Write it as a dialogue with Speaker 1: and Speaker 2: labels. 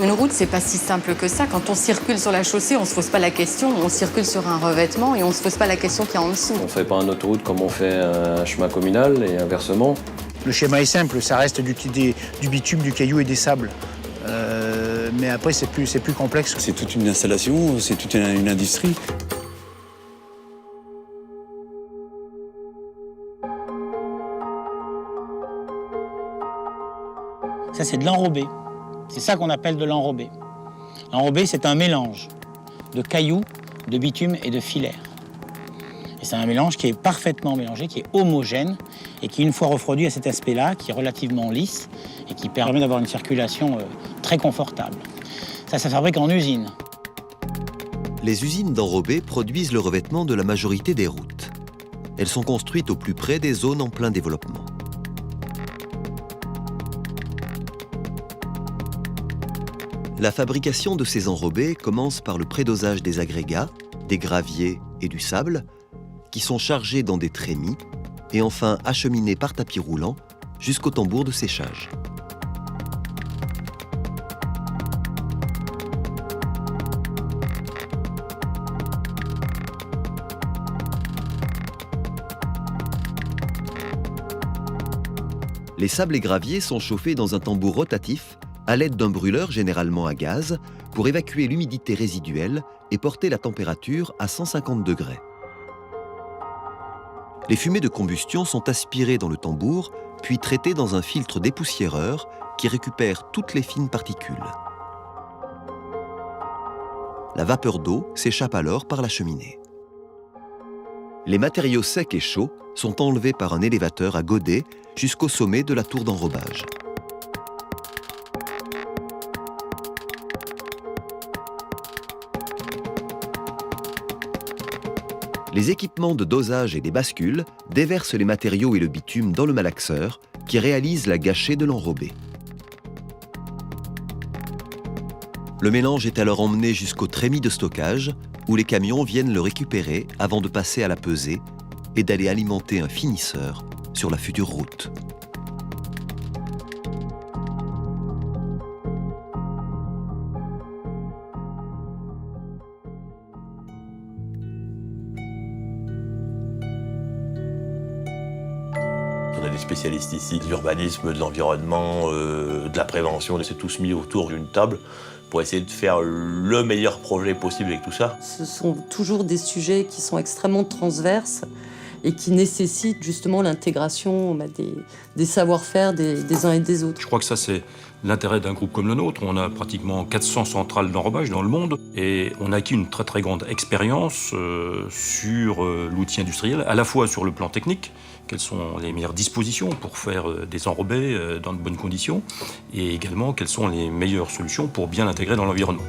Speaker 1: Une route, c'est pas si simple que ça. Quand on circule sur la chaussée, on se pose pas la question. On circule sur un revêtement et on se pose pas la question qu'il y a en dessous.
Speaker 2: On fait pas une autoroute comme on fait un chemin communal et inversement.
Speaker 3: Le schéma est simple, ça reste du bitume, du caillou et des sables. Mais après, c'est plus complexe.
Speaker 4: C'est toute une installation, c'est toute une industrie.
Speaker 5: Ça, c'est de l'enrobé. C'est ça qu'on appelle de l'enrobé. L'enrobé, c'est un mélange de cailloux, de bitume et de filaire. Et c'est un mélange qui est parfaitement mélangé, qui est homogène et qui, une fois refroidi, a cet aspect-là, qui est relativement lisse et qui permet d'avoir une circulation très confortable. Ça se fabrique en usine.
Speaker 6: Les usines d'enrobé produisent le revêtement de la majorité des routes. Elles sont construites au plus près des zones en plein développement. La fabrication de ces enrobés commence par le prédosage des agrégats, des graviers et du sable, qui sont chargés dans des trémies et enfin acheminés par tapis roulant jusqu'au tambour de séchage. Les sables et graviers sont chauffés dans un tambour rotatif à l'aide d'un brûleur généralement à gaz pour évacuer l'humidité résiduelle et porter la température à 150 degrés. Les fumées de combustion sont aspirées dans le tambour, puis traitées dans un filtre dépoussiéreur qui récupère toutes les fines particules. La vapeur d'eau s'échappe alors par la cheminée. Les matériaux secs et chauds sont enlevés par un élévateur à godet jusqu'au sommet de la tour d'enrobage. Les équipements de dosage et les bascules déversent les matériaux et le bitume dans le malaxeur qui réalise la gâchée de l'enrobé. Le mélange est alors emmené jusqu'au trémies de stockage où les camions viennent le récupérer avant de passer à la pesée et d'aller alimenter un finisseur sur la future route.
Speaker 7: On a des spécialistes ici de l'urbanisme, de l'environnement, de la prévention. On s'est tous mis autour d'une table pour essayer de faire le meilleur projet possible avec tout ça.
Speaker 8: Ce sont toujours des sujets qui sont extrêmement transverses et qui nécessitent justement l'intégration des savoir-faire des uns et des autres.
Speaker 9: Je crois que ça, c'est l'intérêt d'un groupe comme le nôtre. On a pratiquement 400 centrales d'enrobage dans le monde et on a acquis une très très grande expérience sur l'outil industriel, à la fois sur le plan technique, quelles sont les meilleures dispositions pour faire des enrobés dans de bonnes conditions, et également quelles sont les meilleures solutions pour bien l'intégrer dans l'environnement.